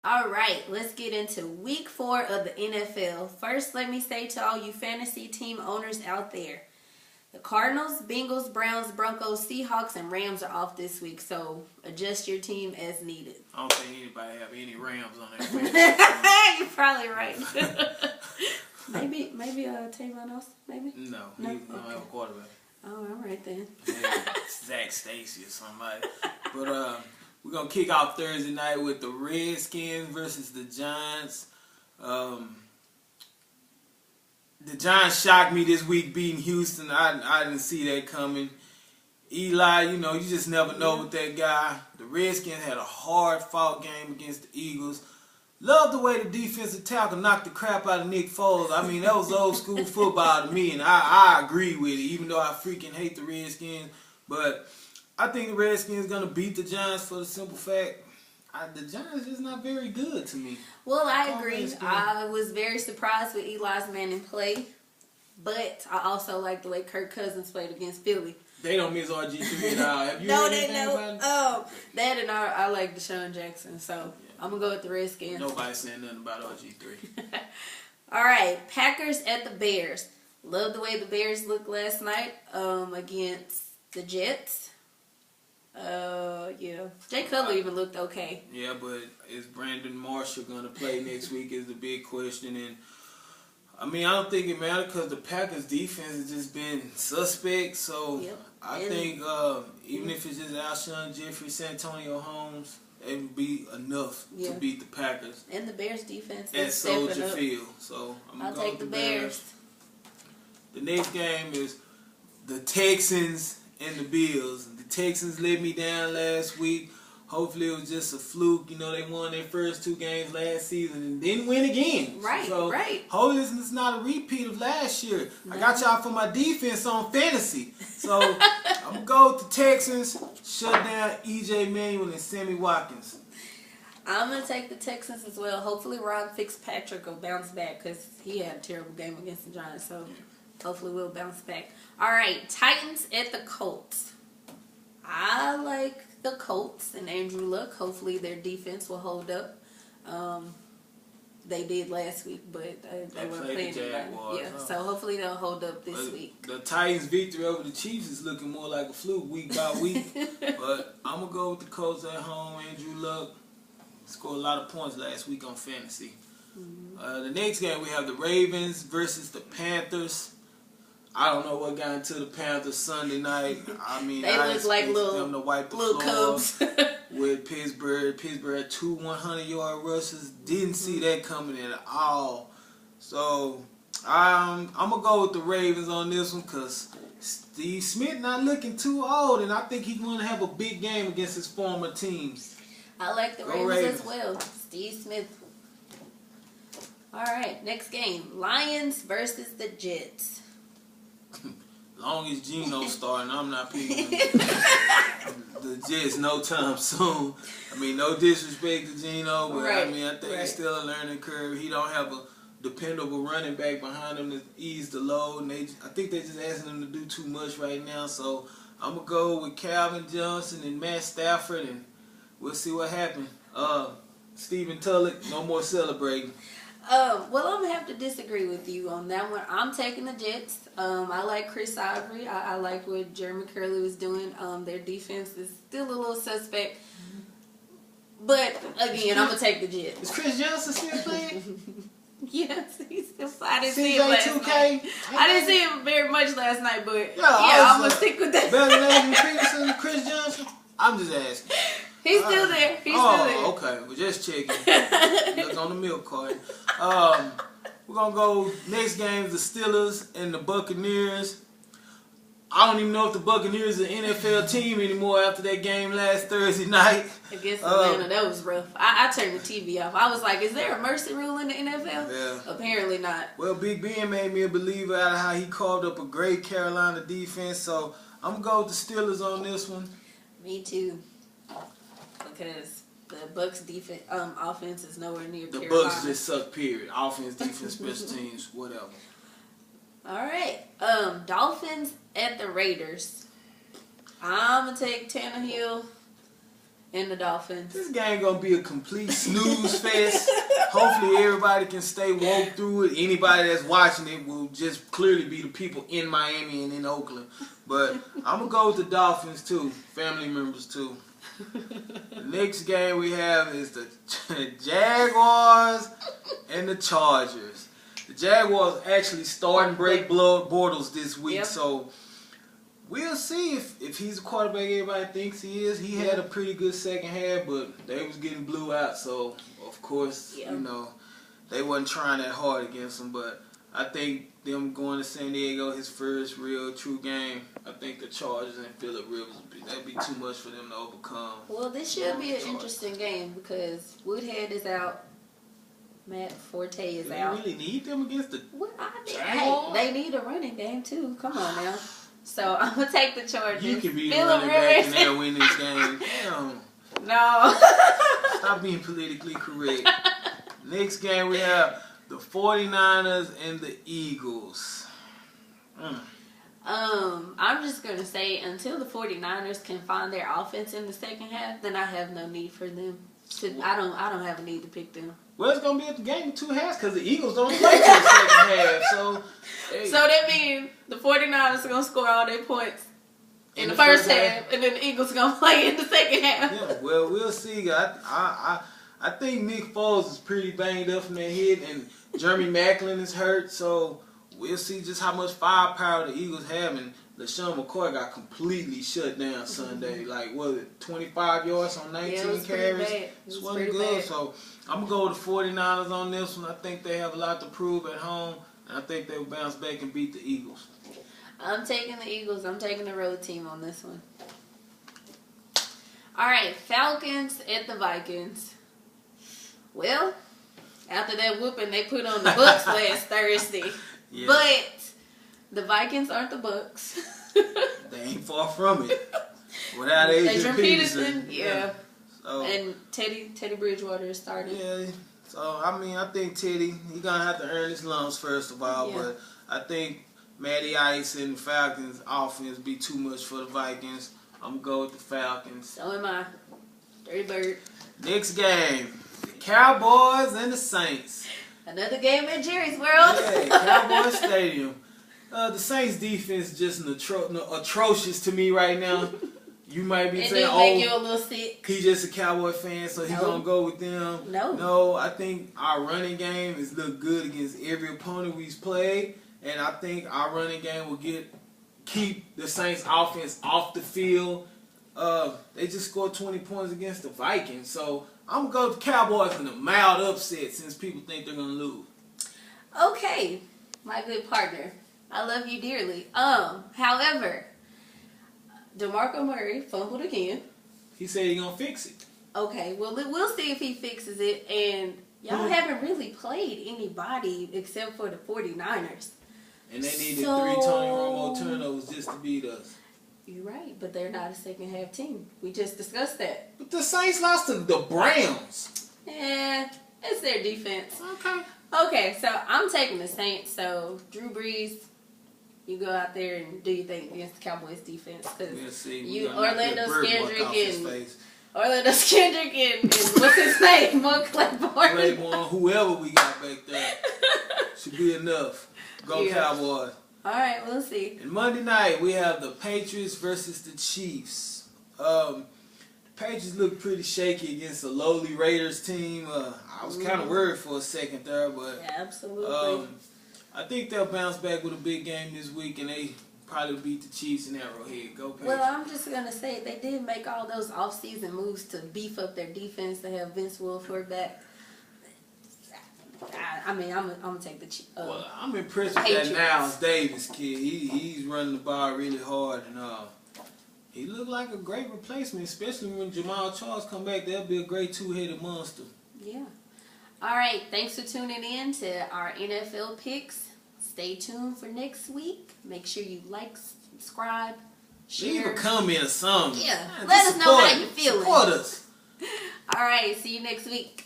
All right, let's get into week 4 of the NFL. First, let me say to all you fantasy team owners out there, the Cardinals, Bengals, Browns, Broncos, Seahawks, and Rams are off this week, so adjust your team as needed. I don't think anybody have any Rams on their You're probably right. maybe Tavon Austin, maybe? No, he don't have a quarterback. Oh, all right then. Zach Stacy or somebody. But we're going to kick off Thursday night with the Redskins versus the Giants. The Giants shocked me this week beating Houston. I didn't see that coming. Eli, you just never know with that guy. The Redskins had a hard-fought game against the Eagles. Love the way the defensive tackle knocked the crap out of Nick Foles. I mean, that was old school football to me, and I agree with it, even though I freaking hate the Redskins. But I think the Redskins going to beat the Giants for the simple fact the Giants is not very good to me. Well, I agree. I was very surprised with Eli's Manning play, but I also like the way Kirk Cousins played against Philly. They don't miss RG3 at all. Have you no, heard they anything about it? That and I like Deshaun Jackson, so I'm going to go with the Redskins. Nobody's saying nothing about RG3. All right, Packers at the Bears. Love the way the Bears looked last night against the Jets. Yeah. Jay Cutler even looked okay. Yeah, but is Brandon Marshall going to play next week is the big question. And, I mean, I don't think it matters because the Packers' defense has just been suspect. So, I think even if it's just Alshon Jeffrey, Santonio Holmes, it would be enough to beat the Packers. And the Bears' defense at Soldier Field. So, I'll take the Bears. The next game is the Texans and the Bills. The Texans let me down last week. Hopefully it was just a fluke. They won their first 2 games last season and didn't win again. Right. Hopefully it's not a repeat of last year. No. I got y'all for my defense on fantasy. So I'm going to go with the Texans, shut down E.J. Manuel and Sammy Watkins. I'm going to take the Texans as well. Hopefully Ron Fitzpatrick will bounce back because he had a terrible game against the Giants. So hopefully we'll bounce back. All right, Titans at the Colts. I like the Colts and Andrew Luck. Hopefully their defense will hold up. They did last week, but they weren't playing it. So hopefully they'll hold up this week. The Titans' victory over the Chiefs is looking more like a fluke week by week. But I'm going to go with the Colts at home. Andrew Luck scored a lot of points last week on fantasy. Mm-hmm. The next game we have the Ravens versus the Panthers. I don't know what got into the Panthers Sunday night. I mean, they look like little cubs with Pittsburgh. Pittsburgh had 2 100-yard rushes. Didn't see that coming at all. So I'm gonna go with the Ravens on this one because Steve Smith not looking too old, and I think he's gonna have a big game against his former teams. I like the Ravens as well. Steve Smith. All right, next game: Lions versus the Jets. Long as Geno's starting, I'm not picking the Jets no time soon. I mean, no disrespect to Geno, but I think it's still a learning curve. He don't have a dependable running back behind him to ease the load, and I think they're just asking him to do too much right now. So I'm gonna go with Calvin Johnson and Matt Stafford, and we'll see what happens. Stephen Tulloch, no more celebrating. Well, I'm going to have to disagree with you on that one. I'm taking the Jets. I like Chris Ivory. I like what Jeremy Curley was doing. Their defense is still a little suspect. But, again, I'm going to take the Jets. Is Chris Johnson still playing? Yes, he's still I didn't see him last night. I didn't see him very much last night, but I'm going to stick with that. Better than Peterson and Chris Johnson? I'm just asking. He's still there. He's still there. Okay. We're just checking. Look on the milk cart. We're going to go next game, the Steelers and the Buccaneers. I don't even know if the Buccaneers are an NFL team anymore after that game last Thursday night. Against Atlanta, that was rough. I turned the TV off. I was like, is there a mercy rule in the NFL? Yeah. Apparently not. Well, Big Ben made me a believer out of how he carved up a great Carolina defense. So I'm going to go with the Steelers on this one. Me too. Because the Bucs defense, offense is nowhere near the Carolina. Bucs just suck, period. Offense, defense, special teams, whatever. All right. Dolphins at the Raiders. I'm going to take Tannehill and the Dolphins. This game gonna be a complete snooze fest. Hopefully everybody can stay woke through it. Anybody that's watching it will just clearly be the people in Miami and in Oakland. But I'm gonna go with the Dolphins too, family members too. The next game we have is the Jaguars and the Chargers. The Jaguars actually starting Blake Bortles this week, so we'll see if he's the quarterback everybody thinks he is. He had a pretty good second half, but they was getting blew out, so of course, you know, they wasn't trying that hard against him. But I think them going to San Diego, his first real true game, I think the Chargers and Phillip Rivers, that'd be too much for them to overcome. Well, this should be an interesting game because Woodhead is out. Matt Forte is out. They really need them against the Jaguars? Hey, they need a running game too. Come on now. So I'm gonna take the Chargers. You can be the running back and they'll win this game. Damn. No. Stop being politically correct. Next game we have the 49ers and the Eagles. I'm just gonna say until the 49ers can find their offense in the second half, then I have no need for them. I don't have a need to pick them. Well, it's gonna be at the game in 2 halves because the Eagles don't play till the second half. So that means the 49ers are gonna score all their points in the first half, and then the Eagles are gonna play in the second half. Yeah, well, we'll see. I think Nick Foles is pretty banged up from that hit, and Jeremy Maclin is hurt. So we'll see just how much firepower the Eagles have. And LaShawn McCoy got completely shut down Sunday. Like, what was it, 25 yards on 19 carries? This wasn't good. So I'm going to go with the 49ers on this one. I think they have a lot to prove at home, and I think they will bounce back and beat the Eagles. I'm taking the Eagles. I'm taking the road team on this one. All right, Falcons at the Vikings. Well, after that whooping they put on the Bucs last Thursday. Yeah. But the Vikings aren't the Bucs. They ain't far from it. Without Adrian Peterson. Yeah. So, and Teddy Bridgewater is starting. Yeah. So, I mean, I think Teddy, he's going to have to earn his lumps first of all. Yeah. But I think Matty Ice and the Falcons' offense be too much for the Vikings. I'm going to go with the Falcons. So am I. Dirty Bird. Next game, the Cowboys and the Saints. Another game at Jerry's World. Yeah, Cowboys Stadium. The Saints defense is just atrocious to me right now. You might be saying, make you a little sick. He's just a Cowboy fan, so he's going to go with them. No, I think our running game has looked good against every opponent we've played, and I think our running game will keep the Saints offense off the field. They just scored 20 points against the Vikings, so I'm going to go with the Cowboys in a mild upset since people think they're going to lose. Okay, my good partner. I love you dearly. However, DeMarco Murray fumbled again. He said he's going to fix it. Okay, well, we'll see if he fixes it. And y'all haven't really played anybody except for the 49ers. And they needed 3 Tony Romo turnovers just to beat us. You're right, but they're not a second half team. We just discussed that. But the Saints lost to the Browns. Yeah, it's their defense. Okay, so I'm taking the Saints. So, Drew Brees, you go out there and do your thing against the Cowboys defense. Because Orlando Skendrick and what's his name? Mark Claiborne, whoever we got back there. Should be enough. Go Cowboys. All right, we'll see. And Monday night, we have the Patriots versus the Chiefs. The Patriots look pretty shaky against a lowly Raiders team. I was kind of worried for a second there, but absolutely. I think they'll bounce back with a big game this week, and they probably beat the Chiefs in Arrowhead. Go Patriots. Well, I'm just going to say they did make all those off-season moves to beef up their defense. They have Vince Wilfork back. I mean, I'm going to take the Chiefs. Well, I'm impressed with that Niles Davis kid. He's running the ball really hard, and he looked like a great replacement, especially when Jamal Charles come back. That'll be a great two-headed monster. Yeah. All right. Thanks for tuning in to our NFL picks. Stay tuned for next week. Make sure you like, subscribe, share. Leave a comment or something. Yeah. Let us know how you're feeling. Support us. All right. See you next week.